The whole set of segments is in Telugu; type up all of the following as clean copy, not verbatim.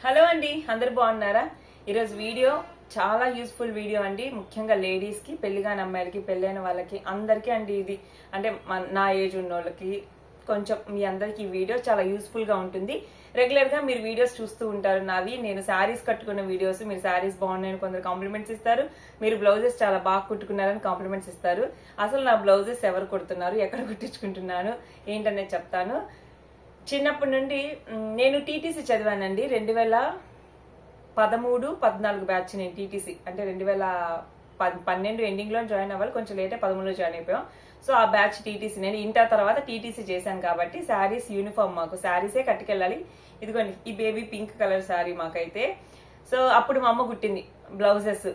హలో అండి, అందరు బాగున్నారా? ఈరోజు వీడియో చాలా యూస్ఫుల్ వీడియో అండి. ముఖ్యంగా లేడీస్కి, పెళ్లిగాని అమ్మాయిలకి, పెళ్ళైన వాళ్ళకి అందరికీ అండి. ఇది అంటే నా ఏజ్ ఉన్న వాళ్ళకి కొంచెం మీ అందరికి ఈ వీడియో చాలా యూస్ఫుల్గా ఉంటుంది. రెగ్యులర్గా మీరు వీడియోస్ చూస్తూ ఉంటారు నావి. నేను శారీస్ కట్టుకున్న వీడియోస్, మీరు శారీస్ బాగున్నాయని కొందరు కాంప్లిమెంట్స్ ఇస్తారు, మీరు బ్లౌజెస్ చాలా బాగా కుట్టుకున్నారని కాంప్లిమెంట్స్ ఇస్తారు. అసలు నా బ్లౌజెస్ ఎవరు కుడుతున్నారు, ఎక్కడ కుట్టించుకుంటున్నాను ఏంటనేది చెప్తాను. చిన్నప్పటి నుండి నేను టీటీసీ చదివానండి. 2013-14 బ్యాచ్. నేను టీటీసీ అంటే 2012 ఎండింగ్లో జాయిన్ అవ్వాలి, కొంచెం లేటే 13లో జాయిన్ అయిపోయాం. సో ఆ బ్యాచ్ టీటీసీ. నేను ఇంటర్ తర్వాత టీటీసీ చేశాను కాబట్టి శారీస్ యూనిఫామ్, మాకు శారీసే కట్టుకెళ్ళాలి. ఇదిగోండి ఈ బేబీ పింక్ కలర్ శారీ మాకైతే. సో అప్పుడు మా అమ్మ కుట్టింది బ్లౌజెస్.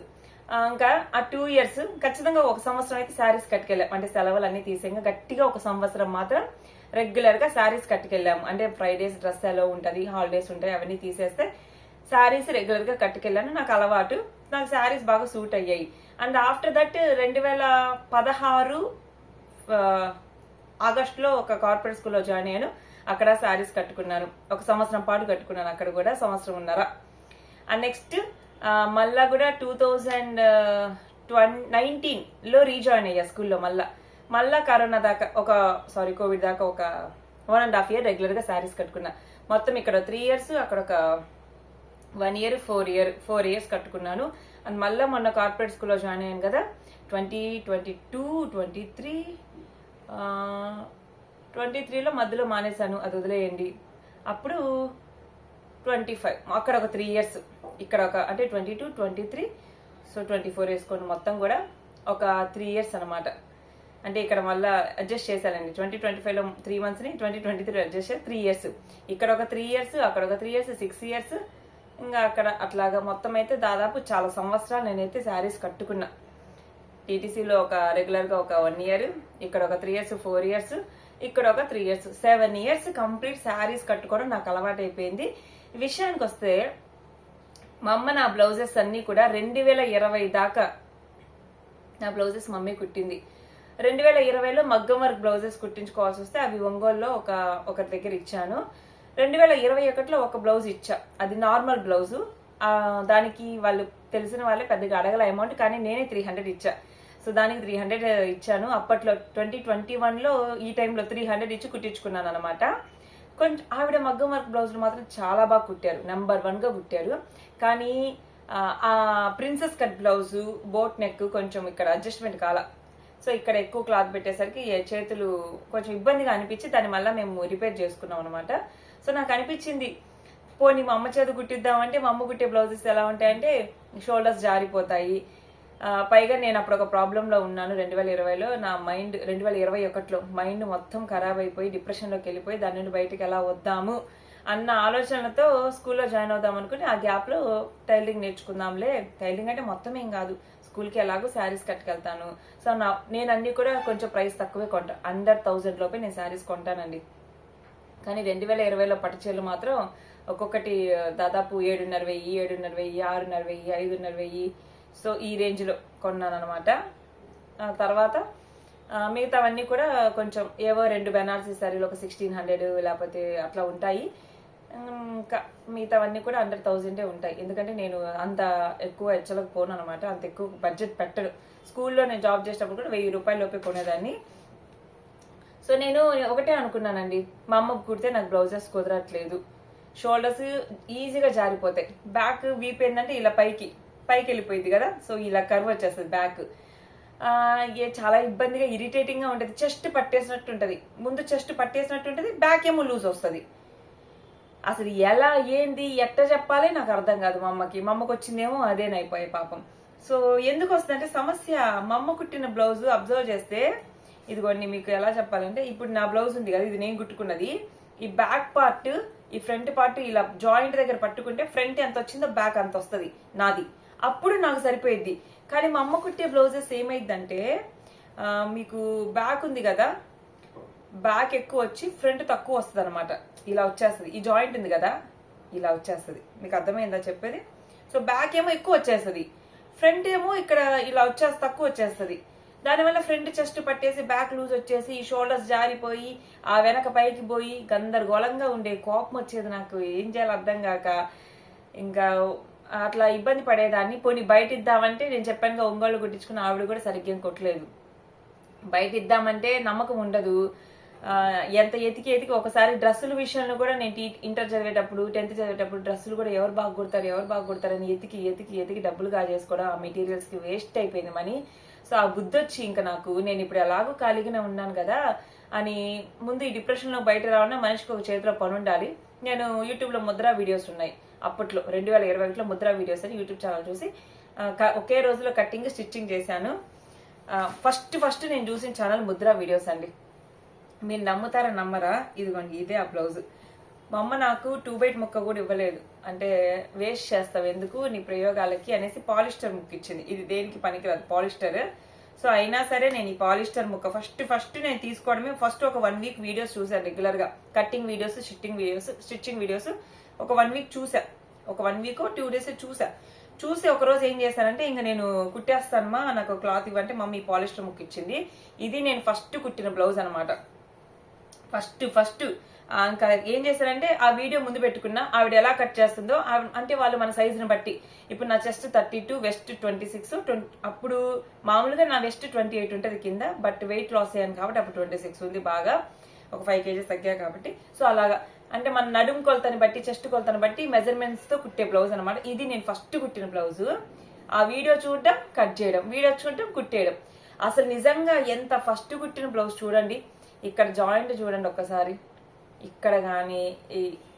ఇంకా ఆ 2 ఇయర్స్ ఖచ్చితంగా, 1 సంవత్సరం అయితే శారీస్ కట్టుకెళ్ళాం. అంటే సెలవులు అన్ని తీసేయంగా గట్టిగా 1 సంవత్సరం మాత్రం రెగ్యులర్ గా శారీస్ కట్టుకెళ్ళాము. అంటే ఫ్రైడేస్ డ్రెస్ ఎలా ఉంటుంది, హాలిడేస్ ఉంటాయి, అవన్నీ తీసేస్తే శారీస్ రెగ్యులర్ గా కట్టుకెళ్ళాను. నాకు అలవాటు, నాకు శారీస్ బాగా సూట్ అయ్యాయి. అండ్ ఆఫ్టర్ దట్ 2016 ఆగస్టులో ఒక కార్పొరేట్ స్కూల్లో జాయిన్ అయ్యాను. అక్కడ శారీస్ కట్టుకున్నాను. 1 సంవత్సరం పాటు కట్టుకున్నాను అక్కడ కూడా, 1.5 సంవత్సరం. అండ్ నెక్స్ట్ మళ్ళా కూడా 2019లో రీజాయిన్ అయ్యా స్కూల్లో. మళ్ళా కరోనా దాకా కోవిడ్ దాకా ఒక 1.5 year రెగ్యులర్ గా శారీస్ కట్టుకున్నా. మొత్తం ఇక్కడ 3 years, అక్కడ ఒక 1 year, 4 years కట్టుకున్నాను. అండ్ మళ్ళీ మొన్న కార్పొరేట్ స్కూల్లో జాయిన్ అయ్యాను కదా, 23లో మధ్యలో మానేశాను, అది వదిలేయండి. అప్పుడు 25, అక్కడ ఒక 3 years, ఇక్కడ ఒక అంటే 22, 23, సో 24 వేసుకోండి. మొత్తం కూడా ఒక 3 years అనమాట. అంటే ఇక్కడ మళ్ళీ అడ్జస్ట్ చేశానండి. 2025లో 3 months ని 2023 అడ్జస్ట్ చేసి 3 years. ఇక్కడ ఒక 3 years, అక్కడ ఒక 3 years, 6 years, ఇంకా అక్కడ అట్లాగా మొత్తం అయితే దాదాపు చాలా సంవత్సరాలు నేనైతే శారీస్ కట్టుకున్నా. టీటీసీలో ఒక రెగ్యులర్ గా ఒక 1 year, ఇక్కడ ఒక 3 years, 4 years, ఇక్కడ ఒక 3 years, 7 years కంప్లీట్ శారీస్ కట్టుకోవడం నాకు అలవాటు అయిపోయింది. విషయానికి వస్తే మా అమ్మ నా బ్లౌజెస్ అన్ని కూడా 2020 దాకా నా బ్లౌజెస్ మమ్మీ కుట్టింది. 2020లో మగ్గం వర్క్ బ్లౌజెస్ కుట్టించుకోవాల్సి వస్తే అవి ఒంగోలులో ఒకరి దగ్గర ఇచ్చాను. 2021లో ఒక బ్లౌజ్ ఇచ్చా, అది నార్మల్ బ్లౌజు. దానికి వాళ్ళు తెలిసిన వాళ్ళే, పెద్దగా అడగల అమౌంట్, కానీ నేనే 300 ఇచ్చా. సో దానికి 300 ఇచ్చాను. అప్పట్లో 2021లో ఈ టైంలో 300 ఇచ్చి కుట్టించుకున్నాను అనమాట. కొంచెం ఆవిడ మగ్గం వర్క్ బ్లౌజులు మాత్రం చాలా బాగా కుట్టారు, నెంబర్ 1 గా కుట్టారు. కానీ ఆ princess cut blouse, boat neck కొంచెం ఇక్కడ అడ్జస్ట్మెంట్ కాల. సో ఇక్కడ ఎక్కువ క్లాత్ పెట్టేసరికి చేతులు కొంచెం ఇబ్బందిగా అనిపించి దాన్ని మళ్ళీ మేము రిపేర్ చేసుకున్నాం అనమాట. సో నాకు అనిపించింది, పోనీ మా అమ్మ చేతి కుట్టిద్దామంటే, మా అమ్మ కుట్టే బ్లౌజెస్ ఎలా ఉంటాయంటే షోల్డర్స్ జారిపోతాయి. పైగా నేను అప్పుడు ఒక ప్రాబ్లంలో ఉన్నాను 2020లో. నా మైండ్ 2021లో మైండ్ మొత్తం ఖరాబ్ అయిపోయి డిప్రెషన్లోకి వెళ్ళిపోయి దాని నుండి బయటకు ఎలా వద్దాము అన్న ఆలోచనలతో స్కూల్లో జాయిన్ అవుదాం అనుకుని ఆ గ్యాప్లో టైలరింగ్ నేర్చుకుందాంలే. టైలరింగ్ అంటే మొత్తం ఏం కాదు, స్కూల్కి ఎలాగో శారీస్ కట్టుకెళ్తాను. సో నేను అన్ని కూడా కొంచెం ప్రైస్ తక్కువే కొంటాను, అండర్ 1000 లోపే నేను శారీస్ కొంటానండి. కానీ 2020లో పట్టుచీరలు మాత్రం ఒక్కొక్కటి దాదాపు 7,500, 7,500, 6,500, 5,500, సో ఈ రేంజ్లో కొన్నాను అనమాట. తర్వాత మిగతావన్నీ కూడా కొంచెం ఏవో 2 బెనారసీ శారీలు ఒక 1,600 లేకపోతే అట్లా ఉంటాయి. ఇంకా మిగతావన్నీ కూడా అండర్ 1000 ఉంటాయి. ఎందుకంటే నేను అంత ఎక్కువ హెచ్చలకు పోను అనమాట, అంత ఎక్కువ బడ్జెట్ పెట్టడు. స్కూల్లో నేను జాబ్ చేసేటప్పుడు కూడా 1000 రూపాయల లోపే కొనేదాన్ని. సో నేను ఒకటే అనుకున్నానండి, మా అమ్మ కుడితే నాకు బ్లౌజెస్ కుదరట్లేదు, షోల్డర్స్ ఈజీగా జారిపోతాయి, బ్యాక్ వీప్ ఏంటంటే ఇలా పైకి వెళ్ళిపోయింది కదా, సో ఇలా కర్వ్ వచ్చేస్తుంది బ్యాక్. చాలా ఇబ్బందిగా, ఇరిటేటింగ్ గా ఉంటుంది. చెస్ట్ పట్టేసినట్టు ఉంటుంది, ముందు చెస్ట్ పట్టేసినట్టు ఉంటుంది, బ్యాక్ ఏమో లూజ్ వస్తుంది. అసలు ఎలా ఏంది ఎట్ట చెప్పాలి నాకు అర్థం కాదు. మా అమ్మకి వచ్చిందేమో అదేనైపోయాయి పాపం. సో ఎందుకు వస్తుందంటే సమస్య, మా అమ్మ కుట్టిన బ్లౌజ్ అబ్జర్వ్ చేస్తే, ఇదిగోండి మీకు ఎలా చెప్పాలంటే, ఇప్పుడు నా బ్లౌజ్ ఉంది కదా, ఇది నేను కుట్టుకున్నది. ఈ బ్యాక్ పార్ట్, ఈ ఫ్రంట్ పార్ట్ ఇలా జాయింట్ దగ్గర పట్టుకుంటే ఫ్రంట్ ఎంత వచ్చిందో బ్యాక్ అంత వస్తుంది నాది, అప్పుడు నాకు సరిపోయింది. కానీ మా అమ్మ కుట్టే బ్లౌజెస్ ఏమైందంటే, మీకు బ్యాక్ ఉంది కదా, బ్యాక్ ఎక్కువ వచ్చి ఫ్రంట్ తక్కువ వస్తుంది అనమాట, ఇలా వచ్చేస్తుంది. ఈ జాయింట్ ఉంది కదా, ఇలా వచ్చేస్తుంది. మీకు అర్థమైందా చెప్పేది? సో బ్యాక్ ఏమో ఎక్కువ వచ్చేస్తుంది, ఫ్రంట్ ఏమో ఇక్కడ ఇలా తక్కువ వచ్చేస్తుంది. దానివల్ల ఫ్రంట్ చెస్ట్ పట్టేసి బ్యాక్ లూజ్ వచ్చేసి ఈ షోల్డర్స్ జారిపోయి ఆ వెనక పైకి పోయి గందరగోళంగా ఉండే, కోపం వచ్చేది నాకు, ఏం చేయాలో అర్థం కాక ఇంకా అట్లా ఇబ్బంది పడేదాన్ని. పోనీ బయట ఇద్దామంటే నేను చెప్పానుగా ఒంగోలు కుట్టించుకున్న ఆవిడ కూడా సరిగ్గా కొట్టలేదు. బయట ఇద్దామంటే నమ్మకం ఉండదు. ఎంత ఎతికి ఒకసారి డ్రెస్సుల విషయంలో కూడా నేను ఇంటర్ చదివేటప్పుడు 10th చదివేటప్పుడు డ్రెస్సులు కూడా ఎవరు బాగా కుడతారు అని ఎతికి డబ్బులు కాజేసుకోవడం, ఆ మెటీరియల్స్ కి వేస్ట్ అయిపోయింది మనీ. సో ఆ బుద్ధి వచ్చి ఇంకా నాకు నేను ఇప్పుడు ఎలాగో ఖాళీగానే ఉన్నాను కదా అని ముందు ఈ డిప్రెషన్ లో బయట రావడం, మనిషికి ఒక చేతిలో పని ఉండాలి. నేను యూట్యూబ్ లో ముద్రా వీడియోస్ ఉన్నాయి అప్పట్లో 2021లో ముద్రా వీడియోస్ అని యూట్యూబ్ ఛానల్ చూసి ఒకే రోజులో కటింగ్ స్టిచ్చింగ్ చేశాను. ఫస్ట్ నేను చూసిన ఛానల్ ముద్రా వీడియోస్ అండి. మీరు నమ్ముతారా నమ్మరా, ఇదిగోండి ఇదే ఆ బ్లౌజ్. మా అమ్మ నాకు 2x ముక్క కూడా ఇవ్వలేదు, అంటే వేస్ట్ చేస్తావు ఎందుకు నీ ప్రయోగాలకి అనేసి పాలిస్టర్ ముక్క ఇచ్చింది. ఇది దేనికి పనికిరాదు పాలిస్టర్. సో అయినా సరే నేను ఈ పాలిస్టర్ ముక్క ఫస్ట్ నేను తీసుకోవడమే. ఫస్ట్ ఒక 1 వీక్ వీడియోస్ చూసాను రెగ్యులర్ గా, కట్టింగ్ వీడియోస్, స్టిచ్చింగ్ వీడియోస్ ఒక 1 వీక్ చూసా. ఒక 1 వీక్ 2 days చూసి ఒక రోజు ఏం చేశానంటే ఇంకా నేను కుట్టేస్తానమ్మా నాకు క్లాత్ ఇవ్వంటే మమ్మీ పాలిస్టర్ ముక్క ఇచ్చింది. ఇది నేను ఫస్ట్ కుట్టిన బ్లౌజ్ అనమాట. ఫస్ట్ ఇంకా ఏం చేశారంటే ఆ వీడియో ముందు పెట్టుకున్నా ఆవిడ ఎలా కట్ చేస్తుందో, అంటే వాళ్ళు మన సైజుని బట్టి. ఇప్పుడు నా చెస్ట్ 32, వెస్ట్ 26. అప్పుడు మామూలుగా నా వెస్ట్ 28 ఉంటుంది కింద, బట్ వెయిట్ లాస్ అయ్యాను కాబట్టి అప్పుడు 26 ఉంది. బాగా ఒక 5 kgs తగ్గా కాబట్టి. సో అలాగా అంటే మన నడుము కొలతని బట్టి, చెస్ట్ కొలతని బట్టి మెజర్మెంట్స్ తో కుట్టే బ్లౌజ్ అనమాట. ఇది నేను ఫస్ట్ కుట్టిన బ్లౌజ్. ఆ వీడియో చూడడం, కట్ చేయడం, వీడియో చూడడం, కుట్టేయడం. అసలు నిజంగా ఎంత ఫస్ట్ కుట్టిన బ్లౌజ్ చూడండి. ఇక్కడ జాయింట్ చూడండి ఒక్కసారి, ఇక్కడ కానీ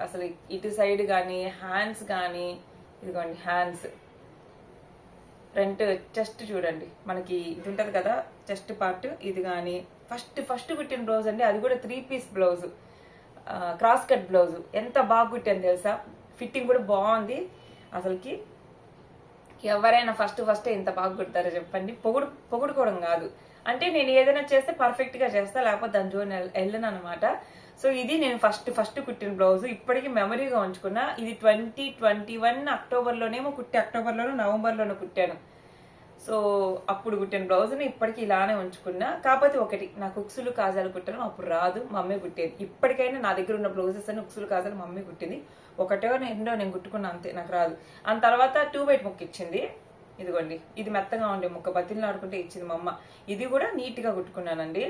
అసలు ఇటు సైడ్ కానీ, హ్యాండ్స్ కానీ, ఇదిగోండి హ్యాండ్స్, ఫ్రంట్ చెస్ట్ చూడండి, మనకి ఇది ఉంటది కదా చెస్ట్ పార్ట్, ఇది కానీ ఫస్ట్ కుట్టిన బ్లౌజ్ అండి. అది కూడా 3 piece blouse, cross cut blouse. ఎంత బాగా కుట్టాను తెలుసా, ఫిట్టింగ్ కూడా బాగుంది. అసలుకి ఎవరైనా ఫస్ట్ ఎంత బాగా కుడతారో చెప్పండి. పొగుడుకోవడం కాదు, అంటే నేను ఏదైనా చేస్తే పర్ఫెక్ట్ గా చేస్తా, లేకపోతే దాని జోన్ వెళ్ళను అనమాట. సో ఇది నేను ఫస్ట్ కుట్టిన బ్లౌజ్, ఇప్పటికీ మెమరీగా ఉంచుకున్నా. ఇది 2021 అక్టోబర్లోనేమో కుట్టి, అక్టోబర్లోనూ నవంబర్లోనూ కుట్టాను. సో అప్పుడు కుట్టిన బ్లౌజ్ని ఇప్పటికీ ఇలానే ఉంచుకున్నా. కాకపోతే ఒకటి, నాకు ఉక్సులు కాజాలు కుట్టడం అప్పుడు రాదు, మమ్మీ కుట్టేది. ఇప్పటికైనా నా దగ్గర ఉన్న బ్లౌజెస్ అని ఉక్సులు కాజాలు మమ్మీ కుట్టింది. ఒకటో రెండో నేను కుట్టుకున్నా, అంతే, నాకు రాదు. ఆ తర్వాత 2x ముక్క ఇచ్చింది. ఇదిగోండి ఇది మెత్తగా ఉండే ముక్క, బతిల్ని ఆడుకుంటే ఇచ్చింది మా అమ్మ. ఇది కూడా నీట్ గా కుట్టుకున్నానండి.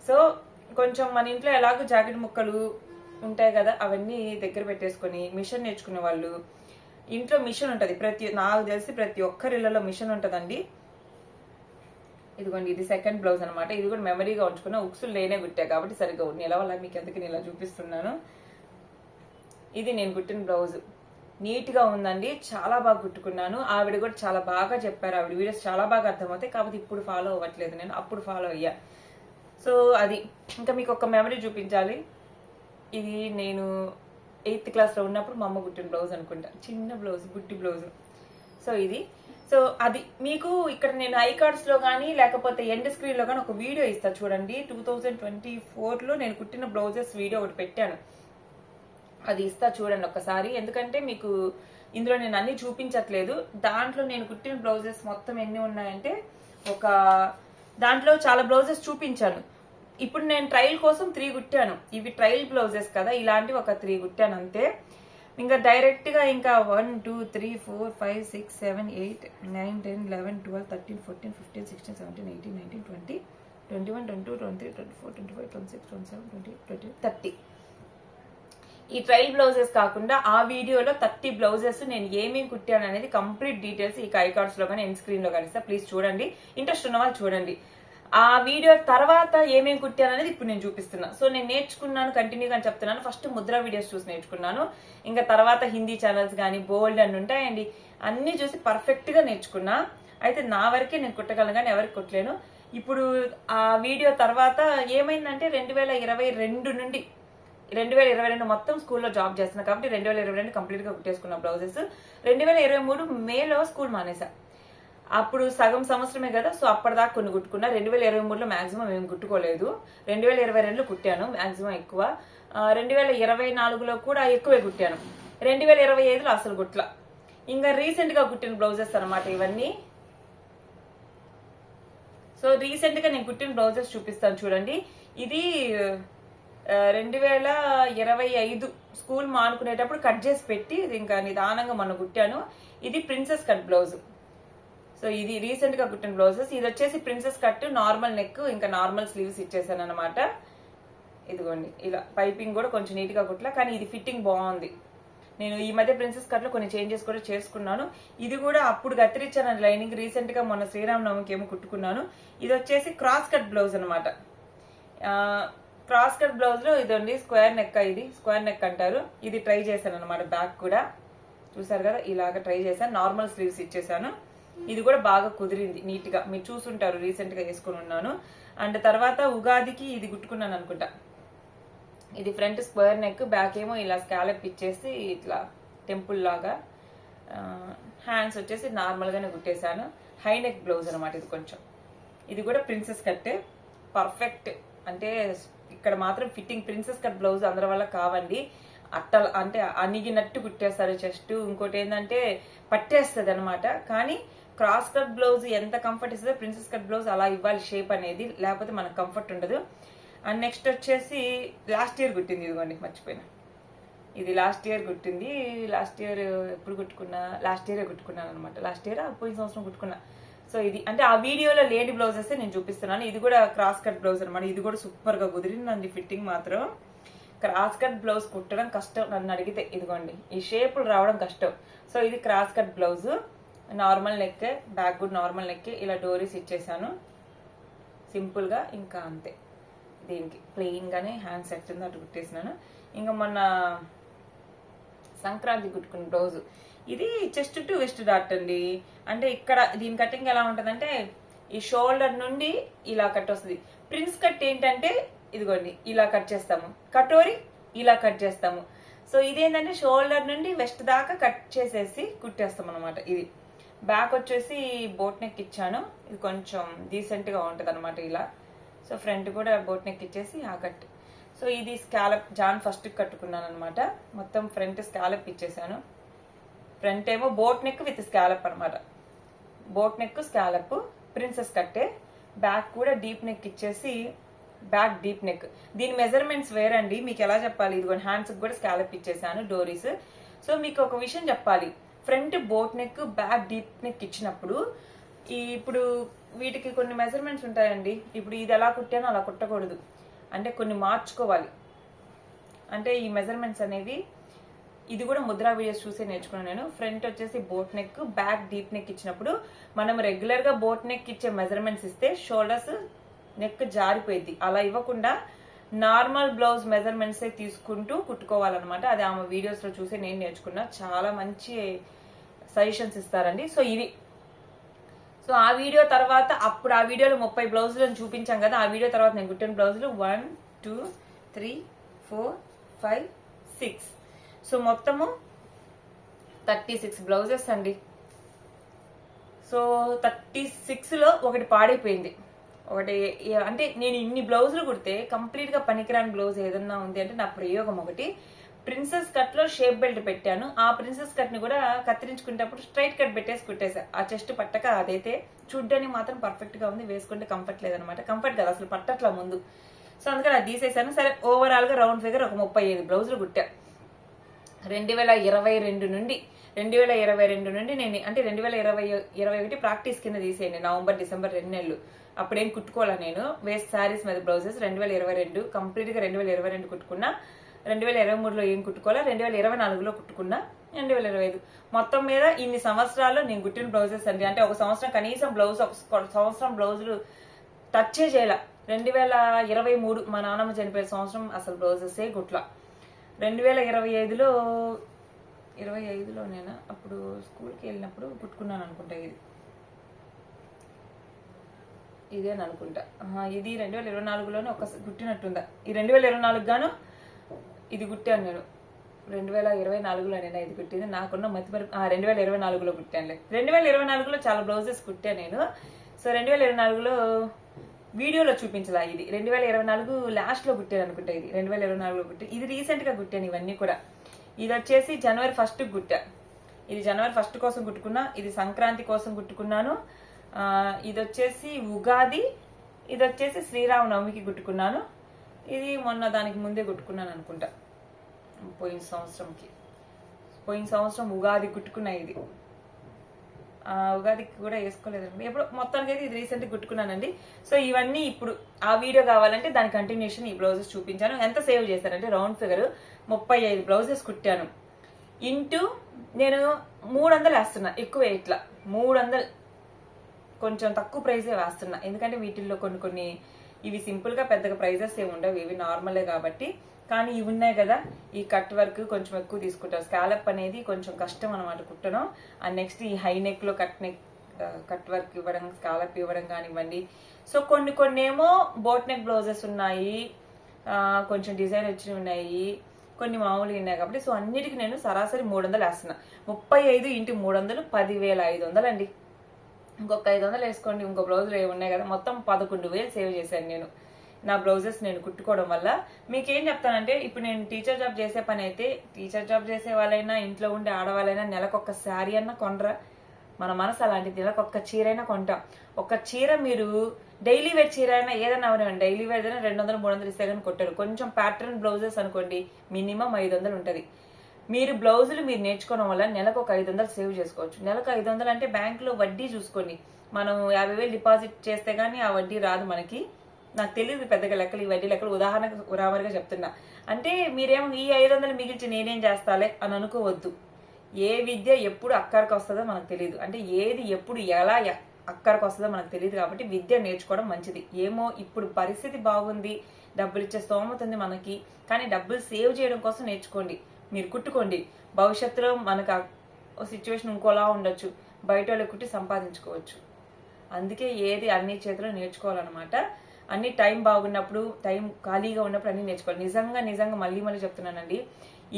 సో కొంచెం మన ఇంట్లో ఎలాగో జాకెట్ ముక్కలు ఉంటాయి కదా, అవన్నీ దగ్గర పెట్టేసుకొని మిషన్ నేర్చుకునే వాళ్ళు, ఇంట్లో మిషన్ ఉంటది, నాకు తెలిసి ప్రతి ఒక్కరి ఇళ్లలో మిషన్ ఉంటదండి. ఇదిగోండి ఇది సెకండ్ బ్లౌజ్ అనమాట. ఇది కూడా మెమరీగా ఉంచుకున్నా, ఉక్సులు నేనే కుట్టా కాబట్టి సరిగ్గా నిలవాల, మీకు ఎందుకు నేను ఇలా చూపిస్తున్నాను. ఇది నేను కుట్టిన బ్లౌజ్, నీట్ గా ఉందండి, చాలా బాగా కుట్టుకున్నాను. ఆవిడ కూడా చాలా బాగా చెప్పారు, ఆవిడ వీడియోస్ చాలా బాగా అర్థమవుతాయి. కాబట్టి ఇప్పుడు ఫాలో అవ్వట్లేదు, నేను అప్పుడు ఫాలో అయ్యా. సో అది ఇంకా మీకు ఒక మెమరీ చూపించాలి. ఇది నేను 8th క్లాస్లో ఉన్నప్పుడు మా అమ్మ కుట్టిన బ్లౌజ్ అనుకుంటా, చిన్న బ్లౌజ్, బుట్టి బ్లౌజ్. సో ఇది, సో అది మీకు ఇక్కడ నేను ఐకార్డ్స్ లో కానీ లేకపోతే ఎండ్ స్క్రీన్ లో కానీ ఒక వీడియో ఇస్తా చూడండి. 2024లో నేను కుట్టిన బ్లౌజెస్ వీడియో ఒకటి పెట్టాను, అది ఇస్తా చూడండి ఒక్కసారి. ఎందుకంటే మీకు ఇందులో నేను అన్ని చూపించట్లేదు. దాంట్లో నేను కుట్టిన బ్లౌజెస్ మొత్తం ఎన్ని ఉన్నాయంటే, ఒక దాంట్లో చాలా బ్లౌజెస్ చూపించాను. ఇప్పుడు నేను ట్రయల్ కోసం 3 కుట్టాను. ఇవి ట్రయల్ బ్లౌజెస్ కదా, ఇలాంటివి ఒక 3 కుట్టాను అంతే. ఇంకా డైరెక్ట్ గా ఇంకా 1 2 3 4 5 6 7 8 9 10 11 12 13 14 15 16 17 18 19 20 21 22 23 24 25 26 27 28 29 30. ఈ ట్రయల్ బ్లౌజెస్ కాకుండా ఆ వీడియోలో 30 బ్లౌజెస్ నేను ఏమేమి కుట్టాను అనేది కంప్లీట్ డీటెయిల్స్ ఈ ఐకార్డ్స్ లో కానీ ఎండ్ స్క్రీన్ లో కానీ ఇస్తా. ప్లీజ్ చూడండి, ఇంట్రెస్ట్ ఉన్న వాళ్ళు చూడండి. ఆ వీడియో తర్వాత ఏమేమి కుట్టాను అనేది ఇప్పుడు నేను చూపిస్తున్నా. సో నేను నేర్చుకున్నాను, కంటిన్యూగా చెప్తున్నాను. ఫస్ట్ ముద్ర వీడియోస్ చూసి నేర్చుకున్నాను, ఇంకా తర్వాత హిందీ ఛానల్స్ కానీ బోల్డ్ అని ఉంటాయండి, అన్ని చూసి పర్ఫెక్ట్ గా నేర్చుకున్నా. అయితే నా వరకే నేను కుట్టగలను కానీ ఎవరికి కుట్టలేను. ఇప్పుడు ఆ వీడియో తర్వాత ఏమైందంటే 2022 నుండి 2022 మొత్తం స్కూల్లో జాబ్ చేస్తున్నా కాబట్టి 2022 కంప్లీట్ గా కుట్టేసుకున్న బ్లౌజెస్. 2023 మేలో స్కూల్ మానేసా, అప్పుడు సగం సంవత్సరమే కదా, సో అప్పటిదాకా కొన్ని కుట్టుకున్నా. 2023లో మాక్సిమం ఏం కుట్టుకోలేదు, 2022లో కుట్టాను మాక్సిమం ఎక్కువ. 2024లో కూడా ఎక్కువే కుట్టాను, 2025లో అసలు కుట్ల. ఇంకా రీసెంట్ గా కుట్టిన బ్లౌజెస్ అనమాట ఇవన్నీ. సో రీసెంట్ గా నేను కుట్టిన బ్లౌజెస్ చూపిస్తాను చూడండి. ఇది 2025 స్కూల్ మానుకునేటప్పుడు కట్ చేసి పెట్టి ఇది ఇంకా నిదానంగా మొన్న కుట్టాను. ఇది ప్రిన్సెస్ కట్ బ్లౌజ్. సో ఇది రీసెంట్ గా కుట్టిన బ్లౌజెస్. ఇది వచ్చేసి ప్రిన్సెస్ కట్, నార్మల్ నెక్, ఇంకా నార్మల్ స్లీవ్స్ ఇచ్చేసాను అనమాట. ఇదిగోండి ఇలా పైపింగ్ కూడా కొంచెం నీట్ గా కుట్లా, కానీ ఇది ఫిట్టింగ్ బాగుంది. నేను ఈ మధ్య ప్రిన్సెస్ కట్ లో కొన్ని చేంజెస్ కూడా చేసుకున్నాను. ఇది కూడా అప్పుడు కత్తిరించాను లైనింగ్, రీసెంట్ గా మొన్న శ్రీరామనవమికి ఏమో కుట్టుకున్నాను. ఇది వచ్చేసి క్రాస్ కట్ బ్లౌజ్ అనమాట. క్రాస్ కట్ బ్లౌజ్ లో ఇదండి స్క్వేర్ నెక్, ఇది స్క్వేర్ నెక్ అంటారు. ఇది ట్రై చేశాను అనమాట. బ్యాక్ కూడా చూసారు కదా, ఇలాగ ట్రై చేశాను. నార్మల్ స్లీవ్స్ ఇచ్చేసాను. ఇది కూడా బాగా కుదిరింది నీట్ గా, మీరు చూసుంటారు, రీసెంట్ గా వేసుకుని ఉన్నాను. అండ్ తర్వాత ఉగాదికి ఇది కుట్టుకున్నాను అనుకుంటా. ఇది ఫ్రంట్ స్క్వేర్ నెక్, బ్యాక్ ఏమో ఇలా స్కాలప్ ఇచ్చేసి ఇట్లా టెంపుల్ లాగా, హ్యాండ్స్ వచ్చేసి నార్మల్ గానే కుట్టేశాను. హై నెక్ బ్లౌజ్ అనమాట ఇది కొంచెం. ఇది కూడా ప్రిన్సెస్ కట్ పర్ఫెక్ట్. అంటే ఇక్కడ మాత్రం ఫిట్టింగ్ ప్రిన్సెస్ కట్ బ్లౌజ్ అందరి వల్ల కావండి. అట్టలు అంటే అణిగినట్టు కుట్టేస్తారు చెస్ట్. ఇంకోటి ఏంటంటే పట్టేస్తుంది అనమాట. కానీ క్రాస్ కట్ బ్లౌజ్ ఎంత కంఫర్ట్ ఇస్తుందో ప్రిన్సెస్ కట్ బ్లౌజ్ అలా ఇవ్వాలి షేప్ అనేది, లేకపోతే మనకు కంఫర్ట్ ఉండదు. అండ్ నెక్స్ట్ వచ్చేసి లాస్ట్ ఇయర్ కుట్టింది, ఇదిగోండి మర్చిపోయినా. ఇది లాస్ట్ ఇయర్ కుట్టింది. లాస్ట్ ఇయర్ ఎప్పుడు కుట్టుకున్నా, లాస్ట్ ఇయరే కుట్టుకున్నాను అనమాట. లాస్ట్ ఇయర్ పోయిన సంవత్సరం కుట్టుకున్నా. సో ఇది అంటే ఆ వీడియోలో లేని బ్లౌజెస్ నేను చూపిస్తున్నాను. ఇది కూడా క్రాస్ కట్ బ్లౌజ్ అనమాట. ఇది కూడా సూపర్ గా కుదిరింది ఫిట్టింగ్ మాత్రం. క్రాస్ కట్ బ్లౌజ్ కుట్టడం కష్టం నన్ను అడిగితే. ఇదిగోండి ఈ షేపులు రావడం కష్టం. సో ఇది cross cut blouse, normal neck, back కూడా నార్మల్ నెక్, ఇలా డోరీస్ ఇచ్చేసాను సింపుల్ గా. ఇంకా అంతే, దీనికి ప్లెయిన్ గానే హ్యాండ్ సెట్ ఉంది అటు కుట్టేసినాను. ఇంకా మొన్న సంక్రాంతి కుట్టుకున్న బ్లౌజ్. ఇది చెస్ట్ టు వెస్ట్ డాట్ అండి. అంటే ఇక్కడ దీని కటింగ్ ఎలా ఉంటదంటే ఈ షోల్డర్ నుండి ఇలా కట్ వస్తుంది. ప్రిన్స్ కట్ ఏంటంటే ఇదిగోండి ఇలా కట్ చేస్తాము, కటోరి ఇలా కట్ చేస్తాము. సో ఇదేంటంటే షోల్డర్ నుండి వెస్ట్ దాకా కట్ చేసేసి కుట్టేస్తాం అనమాట. ఇది బ్యాక్ వచ్చేసి బోట్ నెక్ ఇచ్చాను. ఇది కొంచెం డీసెంట్ గా ఉంటది అనమాట ఇలా. సో ఫ్రంట్ కూడా బోట్ నెక్ ఇచ్చేసి ఆ కట్. సో ఇది స్కాలప్ జాన్ ఫస్ట్ కట్టుకున్నాను అనమాట. మొత్తం ఫ్రంట్ స్కాలప్ ఇచ్చేసాను. ఫ్రంట్ ఏమో బోట్ నెక్ విత్ స్కాలప్ అనమాట. బోట్ నెక్ స్కాలప్ ప్రిన్సెస్ కట్టే. బ్యాక్ కూడా డీప్ నెక్ ఇచ్చేసి, బ్యాక్ డీప్ నెక్. దీని మెజర్మెంట్స్ వేరండి, మీకు ఎలా చెప్పాలి. ఇదిగో హ్యాండ్స్ కూడా స్కాలప్ ఇచ్చేసాను, డోరీస్. సో మీకు ఒక విషయం చెప్పాలి, front boat neck, back deep neck ఇచ్చినప్పుడు ఇప్పుడు వీటికి కొన్ని మెజర్మెంట్స్ ఉంటాయండి. ఇప్పుడు ఇది ఎలా కుట్టానో అలా కుట్టకూడదు, అంటే కొన్ని మార్చుకోవాలి. అంటే ఈ మెజర్మెంట్స్ అనేవి ఇది కూడా ముద్రా వీడియోస్ చూసే నేర్చుకున్నాను నేను. ఫ్రంట్ వచ్చేసి boat neck, back deep neck ఇచ్చినప్పుడు మనం రెగ్యులర్ గా బోట్ నెక్ ఇచ్చే మెజర్మెంట్స్ ఇస్తే షోల్డర్స్ నెక్ జారిపోయింది. అలా ఇవ్వకుండా నార్మల్ బ్లౌజ్ మెజర్మెంట్సే తీసుకుంటూ కుట్టుకోవాలన్నమాట. అది ఆమె వీడియోస్ లో చూసి నేను నేర్చుకున్నా. చాలా మంచి సజెషన్స్ ఇస్తారండి. సో ఇవి. సో ఆ వీడియో తర్వాత అప్పుడు ఆ వీడియోలో 30 బ్లౌజులను చూపించాం కదా. ఆ వీడియో తర్వాత నేను కుట్టిన బ్లౌజులు 1 2 3 4 5 6. సో మొత్తము 36 బ్లౌజెస్ అండి. సో 36లో ఒకటి పాడైపోయింది. ఒకటి అంటే నేను ఇన్ని బ్లౌజులు కుడితే కంప్లీట్ గా పనికిరాని బ్లౌజ్ ఏదన్నా ఉంది అంటే నా ప్రయోగం ఒకటి. ప్రిన్సెస్ కట్ లో షేప్ బెల్ట్ పెట్టాను. ఆ ప్రిన్సెస్ కట్ ని కూడా కత్తిరించుకునేటప్పుడు స్ట్రైట్ కట్ పెట్టేసి కుట్టేసా. ఆ చెస్ట్ పట్టక అదైతే చూడ్డానికి మాత్రం పర్ఫెక్ట్ గా ఉంది, వేసుకుంటే కంఫర్ట్ లేదనమాట. కంఫర్ట్ కదా అసలు, పట్టట్లా ముందు. సో అందుకని అది తీసేసాను. సరే ఓవరాల్ గా రౌండ్ ఫిగర్ ఒక 35 బ్లౌజులు కుట్టా. 2022 నుండి నేను అంటే 2021 ప్రాక్టీస్ కింద తీసేయండి. నవంబర్ డిసెంబర్ 2 నెలలు అప్పుడేం కుట్టుకోవాలా నేను. వేస్ట్ శారీస్ మీద బ్లౌజెస్ 2022 కంప్లీట్ గా 2022 కుట్టుకున్నా. 2023లో ఏం కుట్టుకోవాలా, 2024లో కుట్టుకున్నా, 2025 మొత్తం మీద ఇన్ని సంవత్సరాల్లో నేను కుట్టిన బ్లౌజెస్ అండి. అంటే ఒక సంవత్సరం కనీసం బ్లౌజ్, ఒక సంవత్సరం బ్లౌజులు టచ్చే చేయాల. 2023 మా నాన్నమ్మ చనిపోయిన సంవత్సరం అసలు బ్లౌజెసే కుట్ల. 2025లో నేను అప్పుడు స్కూల్కి వెళ్ళినప్పుడు కుట్టుకున్నాను అనుకుంటా. ఇదేని అనుకుంటా. ఇది 2024లోనే ఒక కుట్టినట్టుందా. ఈ 2024 గాను ఇది కుట్టాను నేను. 2024లోనేనా ఇది కుట్టింది, నాకున్న మతిమరుపు. 2024లో కుట్టానులే. 2024లో చాలా బ్లౌజెస్ కుట్టాను నేను. సో 2024లో వీడియోలో చూపించలా. ఇది 2024 లాస్ట్ లో కుట్టాను అనుకుంటా. ఇది 2024లో కుట్టాను. ఇది రీసెంట్ గా కుట్టాను ఇవన్నీ కూడా. ఇది వచ్చేసి జనవరి 1 కుట్టా. ఇది జనవరి 1 కోసం కుట్టుకున్నా. ఇది సంక్రాంతి కోసం కుట్టుకున్నాను. ఇది వచ్చేసి ఉగాది, ఇది వచ్చేసి శ్రీరామనవమికి కుట్టుకున్నాను. ఇది మొన్న దానికి ముందే కుట్టుకున్నాను అనుకుంటా, పోయిన సంవత్సరం ఉగాది కుట్టుకున్నా. ఇది ఉగాదికి కూడా వేసుకోలేదండి ఎప్పుడు, మొత్తానికి అయితే ఇది రీసెంట్గా కుట్టుకున్నానండి. సో ఇవన్నీ ఇప్పుడు ఆ వీడియో కావాలంటే దాని కంటిన్యూషన్ ఈ బ్లౌజెస్ చూపించాను. ఎంత సేవ్ చేశానంటే రౌండ్ ఫిగర్ 35 బ్లౌజెస్ కుట్టాను. ఇంటూ నేను 300 వేస్తున్నా, ఎక్కువ ఇట్లా 300 కొంచెం తక్కువ ప్రైజే వేస్తున్నా. ఎందుకంటే వీటిల్లో కొన్ని ఇవి సింపుల్ గా పెద్దగా ప్రైజెస్ ఏమి ఉండవు, ఇవి నార్మలే కాబట్టి. కానీ ఇవి ఉన్నాయి కదా, ఈ కట్ వర్క్ కొంచెం ఎక్కువ తీసుకుంటారు. స్కాలప్ అనేది కొంచెం కష్టం అనమాట కుట్టడం. అండ్ నెక్స్ట్ ఈ హై నెక్ లో కట్ వర్క్ ఇవ్వడం, స్కాలప్ ఇవ్వడం కానివ్వండి. సో కొన్ని ఏమో బోట్ నెక్ బ్లౌజెస్ ఉన్నాయి, కొంచెం డిజైన్ వచ్చినవి ఉన్నాయి, కొన్ని మామూలుగా ఉన్నాయి కాబట్టి. సో అన్నిటికీ నేను సరాసరి 300 వేస్తున్నా. 35 × 300 10,500 అండి. ఇంకొక 500 వేసుకోండి, ఇంకో బ్లౌజులు ఏమి ఉన్నాయి కదా, మొత్తం 11,000 సేవ్ చేశాను నేను నా బ్లౌజెస్ నేను కుట్టుకోవడం వల్ల. మీకేం చెప్తానంటే, ఇప్పుడు నేను టీచర్ జాబ్ చేసే పని అయితే, టీచర్ జాబ్ చేసే వాళ్ళైనా ఇంట్లో ఉండే ఆడవాళ్ళైనా నెలకొక శారీ అన్నా కొనరా? మన మనసు అలాంటిది, నెలకొక చీర అయినా కొంటాం. ఒక చీర మీరు డైలీ వేర్ చీర అయినా ఏదైనా అవనివ్వండి, డైలీ వేర్ అయినా 200-300 ఇస్తే కానీ కొట్టారు. కొంచెం ప్యాటర్న్ బ్లౌజెస్ అనుకోండి మినిమం 500 ఉంటుంది. మీరు బ్లౌజులు మీరు నేర్చుకోవడం వల్ల నెలకు ఒక 500 సేవ్ చేసుకోవచ్చు. నెలకు 500 అంటే బ్యాంకులో వడ్డీ చూసుకోండి, మనం 50,000 డిపాజిట్ చేస్తే గానీ ఆ వడ్డీ రాదు మనకి. నాకు తెలియదు పెద్దగా లెక్కలు, ఈ వడ్డీ లెక్కలు ఉదాహరణగా చెప్తున్నా. అంటే మీరేమో ఈ 500 మిగిల్చి నేనేం చేస్తాలే అని అనుకోవద్దు. ఏ విద్య ఎప్పుడు అక్కడికి వస్తుందో మనకు తెలియదు, అంటే ఏది ఎప్పుడు ఎలా అక్కడికి వస్తుందో మనకు తెలియదు. కాబట్టి విద్య నేర్చుకోవడం మంచిది. ఏమో ఇప్పుడు పరిస్థితి బాగుంది, డబ్బులు ఇచ్చే స్తోమత ఉంది మనకి, కానీ డబ్బులు సేవ్ చేయడం కోసం నేర్చుకోండి, మీరు కుట్టుకోండి. భవిష్యత్తులో మనకు సిచ్యువేషన్ ఇంకోలా ఉండొచ్చు, బయట వాళ్ళు కుట్టి సంపాదించుకోవచ్చు. అందుకే ఏది అన్ని చేతిలో నేర్చుకోవాలన్నమాట. అన్ని టైం బాగున్నప్పుడు, టైం ఖాళీగా ఉన్నప్పుడు అన్ని నేర్చుకోవాలి. నిజంగా మళ్ళీ చెప్తున్నానండి,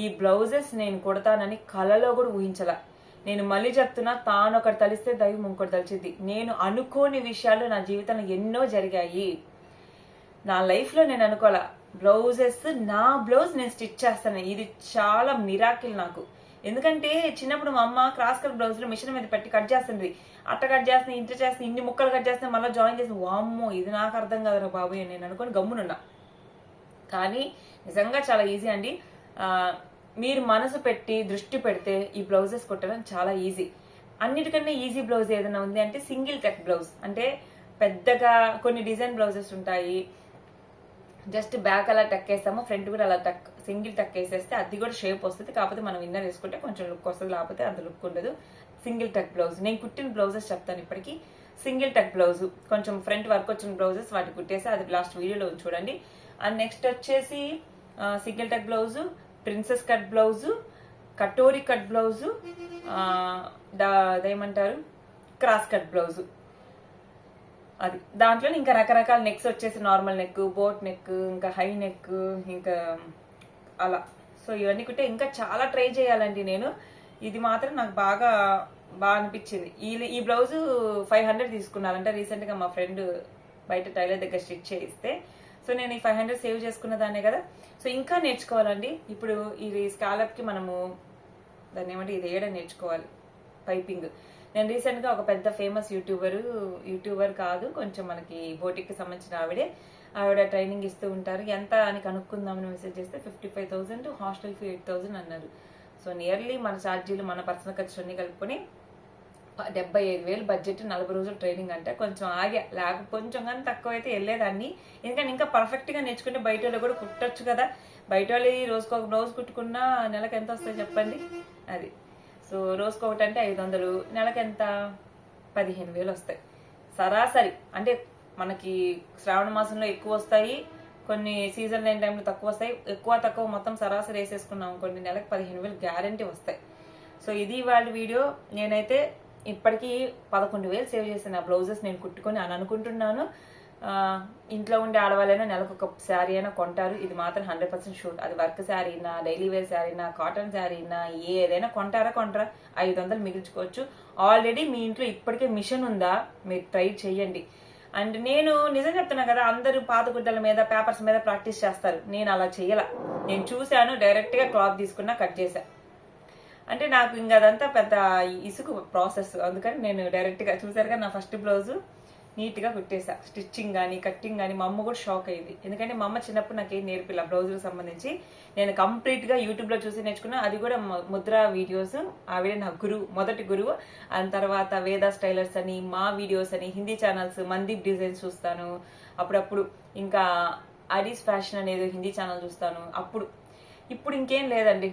ఈ బ్లౌజెస్ నేను కుడతానని కలలో కూడా ఊహించలా. నేను మళ్ళీ చెప్తున్నా, తాను ఒకటి తలిస్తే దైవం ఇంకోటి తలిచిద్ది. నేను అనుకోని విషయాలు నా జీవితంలో ఎన్నో జరిగాయి. నా లైఫ్ లో నేను అనుకోవాలా, బ్లౌజెస్ నా బ్లౌజ్ నేను స్టిచ్ చేస్తాను. ఇది చాలా మిరాకిల్ నాకు. ఎందుకంటే చిన్నప్పుడు మా అమ్మ క్రాస్ కట్ బ్లౌజ్ లో మిషన్ మీద పెట్టి కట్ చేస్తుంది, అట్ట కట్ చేస్తుంది, ఇంత చేస్తుంది, ఇన్ని ముక్కలు కట్ చేస్తే మళ్ళీ జాయిన్ చేసి, వామ్మో ఇది నాకు అర్థం కదరా బాబు అని నేను అనుకొని గమ్మునున్నా. కానీ నిజంగా చాలా ఈజీ అండి. మీరు మనసు పెట్టి దృష్టి పెడితే ఈ బ్లౌజెస్ కుట్టడం చాలా ఈజీ. అన్నిటికన్నా ఈజీ బ్లౌజ్ ఏదైనా ఉంది అంటే సింగిల్ టక్ బ్లౌజ్. అంటే పెద్దగా కొన్ని డిజైన్ బ్లౌజెస్ ఉంటాయి, జస్ట్ బ్యాక్ అలా టక్ వేస్తాము, ఫ్రంట్ కూడా అలా సింగిల్ టక్ వేసేస్తే అది కూడా షేప్ వస్తుంది. కాకపోతే మనం ఇన్నర్ వేసుకుంటే కొంచెం లుక్ వస్తుంది, లేకపోతే అంత లుక్ ఉండదు. సింగిల్ టక్ బ్లౌజ్ నేను కుట్టిన బ్లౌజెస్ చెప్తాను ఇప్పటికి. సింగిల్ టక్ బ్లౌజ్ కొంచెం ఫ్రంట్ వర్క్ వచ్చిన బ్లౌజెస్ వాటి కుట్టేసి అది లాస్ట్ వీడియోలో చూడండి. అండ్ నెక్స్ట్ వచ్చేసి సింగిల్ టక్ blouse, princess cut blouse, katori cut blouse, అదేమంటారు క్రాస్ కట్ బ్లౌజు. అది దాంట్లో ఇంకా రకరకాల నెక్స్ వచ్చేసి నార్మల్ నెక్, బోట్ నెక్, ఇంకా హై నెక్, ఇంకా అలా. సో ఇవన్నీ కుట్టే ఇంకా చాలా ట్రై చేయాలండి నేను. ఇది మాత్రం నాకు బాగా అనిపించింది. ఈ బ్లౌజు 500 తీసుకున్నానంటే రీసెంట్ గా మా ఫ్రెండ్ బయట టైలర్ దగ్గర స్టిచ్ చేయిస్తే. సో నేను ఈ 500 సేవ్ చేసుకున్న దాన్నే కదా. సో ఇంకా నేర్చుకోవాలండి. ఇప్పుడు ఇది స్కాలప్ కి మనము దాన్ని ఏమంటే ఇది వేయడం నేర్చుకోవాలి, పైపింగ్. నేను రీసెంట్ గా ఒక పెద్ద ఫేమస్ యూట్యూబర్ కాదు, కొంచెం మనకి బోటిక్ కి సంబంధించిన ఆవిడ ట్రైనింగ్ ఇస్తూ ఉంటారు. ఎంత అని కనుక్కుందామని మెసేజ్ చేస్తే 55,000, హాస్టల్ ఫీ 8,000 అన్నారు. సో నియర్లీ మన ఛార్జీలు, మన పర్సనల్ ఖర్చు అన్ని కలుపుకొని 75,000 బడ్జెట్, 40 రోజులు ట్రైనింగ్. అంటే కొంచెం కొంచెం కానీ తక్కువ అయితే వెళ్ళేదాన్ని. ఎందుకంటే ఇంకా పర్ఫెక్ట్ గా నేర్చుకుంటే బయట వాళ్ళు కూడా కుట్టచ్చు కదా. బయట వాళ్ళు రోజుకొక బ్లౌజ్ కుట్టుకున్నా నెలకు ఎంత వస్తాయి చెప్పండి. అది సో రోజుకొకటి అంటే 500, నెలకు ఎంత 15,000 వస్తాయి సరాసరి. అంటే మనకి శ్రావణ మాసంలో ఎక్కువ వస్తాయి, కొన్ని సీజన్ లేని టైంలో తక్కువ వస్తాయి. ఎక్కువ తక్కువ మొత్తం సరాసరి వేసేసుకున్నాం కొన్ని, నెలకు 15,000 గ్యారంటీ వస్తాయి. సో ఇది వాళ్ళ వీడియో. నేనైతే ఇప్పటికీ 11,000 సేవ్ చేసిన బ్లౌజెస్ నేను కుట్టుకొని అని అనుకుంటున్నాను. ఇంట్లో ఉండే ఆడవాళ్ళైనా నెలకు ఒక శారీ అయినా కొంటారు, ఇది మాత్రం 100% షూర్. అది వర్క్ శారీనా, డైలీ వేర్ శారీనా, కాటన్ శారీనా, ఏదైనా కొంటారా 500 మిగిల్చుకోవచ్చు. ఆల్రెడీ మీ ఇంట్లో ఇప్పటికే మిషన్ ఉందా, మీరు ట్రై చేయండి. అండ్ నేను నిజం చెప్తున్నా కదా, అందరూ పాత గుడ్డల మీద, పేపర్స్ మీద ప్రాక్టీస్ చేస్తారు. నేను అలా చెయ్యాల. నేను చూశాను, డైరెక్ట్ గా క్లాత్ తీసుకున్నా, కట్ చేశా. అంటే నాకు ఇంకా అదంతా పెద్ద ఇసుకు ప్రాసెస్. అందుకని నేను డైరెక్ట్ గా చూసారుగా నా ఫస్ట్ బ్లౌజు నీట్గా కుట్టేసా. స్టిచ్చింగ్ కానీ కట్టింగ్ కానీ మా అమ్మ కూడా షాక్ అయ్యింది. ఎందుకంటే మా అమ్మ చిన్నప్పుడు నాకేం నేర్పిల్ల బ్లౌజులకు సంబంధించి. నేను కంప్లీట్గా యూట్యూబ్లో చూసి నేర్చుకున్నా. అది కూడా ముద్ర వీడియోస్. ఆవిడ నా గురువు, మొదటి గురువు. దాని తర్వాత వేదా స్టైలర్స్ అని, మా వీడియోస్ అని, హిందీ ఛానల్స్, మందీప్ డిజైన్స్ చూస్తాను అప్పుడప్పుడు. ఇంకా అడీస్ ఫ్యాషన్ అనేది హిందీ ఛానల్ చూస్తాను అప్పుడు. ఇప్పుడు ఇంకేం లేదండి,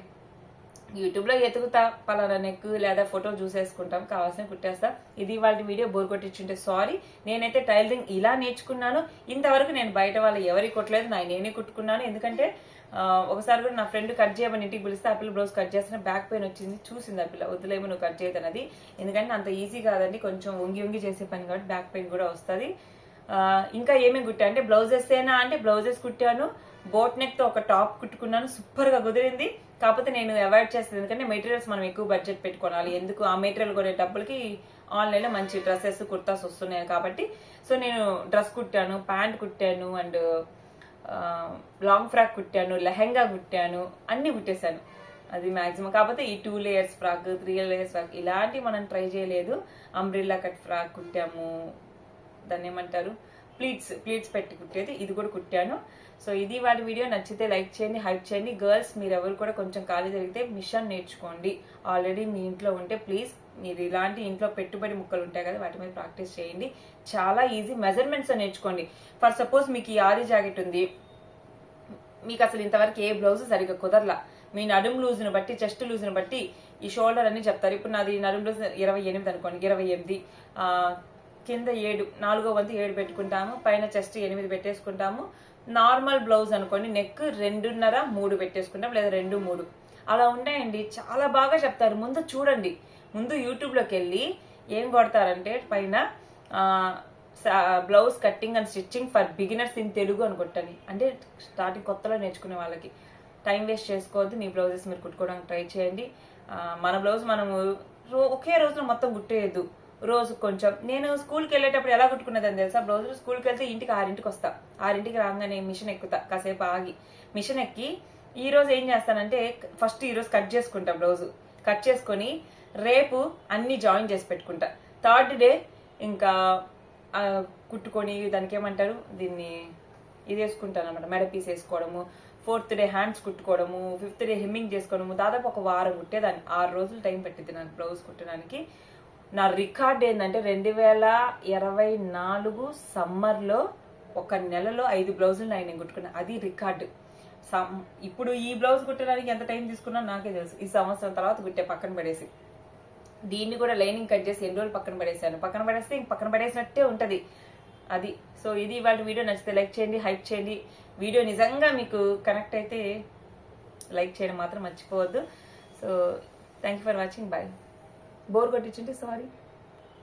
యూట్యూబ్లో ఎతుకుతా పలానా నెక్ లేదా ఫోటో చూసేసుకుంటాం, కావాల్సిన కుట్టేస్తా. ఇది వాళ్ళ వీడియో బోర్ కొట్టించుంటే సారీ. నేనైతే టైలరింగ్ ఇలా నేర్చుకున్నాను. ఇంతవరకు నేను బయట వాళ్ళు ఎవరికి కుట్టలేదు, నేనే కుట్టుకున్నాను. ఎందుకంటే ఒకసారి కూడా నా ఫ్రెండ్ కట్ చేయమని ఇంటికి పిలిస్తే ఆ పిల్ల బ్లౌజ్ కట్ చేసిన బ్యాక్ పెయిన్ వచ్చింది. చూసింది ఆ పిల్ల, వద్దులేమో నువ్వు కట్ చేయదన్నది. ఎందుకంటే అంత ఈజీ కాదండి, కొంచెం వంగి చేసే పని కాబట్టి బ్యాక్ పెయిన్ కూడా వస్తుంది. ఇంకా ఏమేమి కుట్టా అంటే బ్లౌజెస్సేనా అంటే బ్లౌజెస్ కుట్టాను. బోట్ నెక్ తో ఒక టాప్ కుట్టుకున్నాను, సూపర్ గా కుదిరింది. కాకపోతే నేను అవాయిడ్ చేస్తాను, ఎందుకంటే మెటీరియల్స్ మనం ఎక్కువ బడ్జెట్ పెట్టుకోవాలి. ఎందుకు ఆ మెటీరియల్ కొనే డబ్బులకి ఆన్లైన్ లో మంచి డ్రెస్సెస్ కుర్తాస్ వస్తున్నాయి కాబట్టి. సో నేను డ్రెస్ కుట్టాను, ప్యాంట్ కుట్టాను, అండ్ లాంగ్ ఫ్రాక్ కుట్టాను, లెహెంగా కుట్టాను, అన్ని కుట్టేశాను. అది మాక్సిమం. కాకపోతే ఈ 2 లేయర్స్ ఫ్రాక్, 3 లేయర్స్ ఫ్రాక్ ఇలాంటివి మనం ట్రై చేయలేదు. అంబ్రిల్లా కట్ ఫ్రాక్ కుట్టాము, దాన్ని ఏమంటారు, ప్లీట్స్ పెట్టి కుట్టేది, ఇది కూడా కుట్టాను. సో ఇది వాటి వీడియో. నచ్చితే లైక్ చేయండి, హైప్ చేయండి. గర్ల్స్ మీరు ఎవరు కూడా కొంచెం ఖాళీ జరిగితే మిషన్ నేర్చుకోండి. ఆల్రెడీ మీ ఇంట్లో ఉంటే ప్లీజ్ మీరు ఇలాంటి ఇంట్లో పెట్టుబడి ముక్కలు ఉంటాయి కదా, వాటి మీద ప్రాక్టీస్ చేయండి. చాలా ఈజీ. మెజర్మెంట్స్ నేర్చుకోండి. ఫర్ సపోజ్ మీకు ఈ ఆరీ జాకెట్ ఉంది, మీకు అసలు ఇంతవరకు ఏ బ్లౌజ్ సరిగ్గా కుదరలా, మీ నడుము లూజ్ను బట్టి, చెస్ట్ లూజ్ను బట్టి ఈ షోల్డర్ అని చెప్తారు. ఇప్పుడు నాది నడుము లూజ్ 28 అనుకోండి, 28, కింద 7, 4వ వంతు 7 పెట్టుకుంటాము, పైన చెస్ట్ 8 పెట్టేసుకుంటాము. నార్మల్ బ్లౌజ్ అనుకోండి, నెక్ 2.5, 3 పెట్టేసుకుంటాం, లేదా 2, 3 అలా ఉంటాయండి. చాలా బాగా చెప్తారు. ముందు చూడండి, ముందు యూట్యూబ్లోకి వెళ్ళి ఏం కొడతారంటే పైన blouse cutting and stitching for beginners in Telugu అని కొట్టండి. అంటే స్టార్టింగ్ కొత్తలో నేర్చుకునే వాళ్ళకి. టైం వేస్ట్ చేసుకోవద్దు, మీ బ్లౌజెస్ మీరు కుట్టుకోవడానికి ట్రై చేయండి. మన బ్లౌజ్ మనము ఒకే రోజులో మొత్తం కుట్టేయద్దు, రోజు కొంచెం. నేను స్కూల్కి వెళ్ళేటప్పుడు ఎలా కుట్టుకునేదని తెలుసా, బ్లౌజ్ స్కూల్కి వెళ్తే ఇంటికి 6ంటికి వస్తా. 6ంటికి రాగానే మిషన్ ఎక్కుతా, కాసేపు ఆగి మిషన్ ఎక్కి ఈ రోజు ఏం చేస్తానంటే ఫస్ట్ ఈ రోజు కట్ చేసుకుంటా, బ్లౌజ్ కట్ చేసుకొని రేపు అన్ని జాయిన్ చేసి పెట్టుకుంటా. 3rd డే ఇంకా కుట్టుకొని దానికి ఏమంటారు దీన్ని, ఇది వేసుకుంటాను అనమాట, మెడ పీస్ వేసుకోవడము. 4th డే హ్యాండ్స్ కుట్టుకోవడము, 5th డే హెమ్మింగ్ చేసుకోవడము. దాదాపు ఒక వారం కుట్టేదాన్ని. 6 రోజులు టైం పెట్టింది నాకు బ్లౌజ్ కుట్టడానికి. నా రికార్డ్ ఏంటంటే 2024 సమ్మర్లో 1 నెలలో 5 బ్లౌజులు నేను కుట్టుకున్నా. అది రికార్డు. ఇప్పుడు ఈ బ్లౌజ్ కుట్టడానికి ఎంత టైం తీసుకున్నా నాకే తెలుసు. ఈ సంవత్సరం తర్వాత కుట్టే, పక్కన పడేసి. దీన్ని కూడా లైనింగ్ కట్ చేసి ఎన్ని రోజులు పక్కన పడేసాను. పక్కన పడేస్తే ఇంక పక్కన పడేసినట్టే ఉంటది అది. సో ఇది వాళ్ళ వీడియో. నచ్చితే లైక్ చేయండి, హైప్ చేయండి. వీడియో నిజంగా మీకు కనెక్ట్ అయితే లైక్ చేయడం మాత్రం మర్చిపోవద్దు. So thank you for watching. Bye. Bore కొట్టించుంటే సారీ.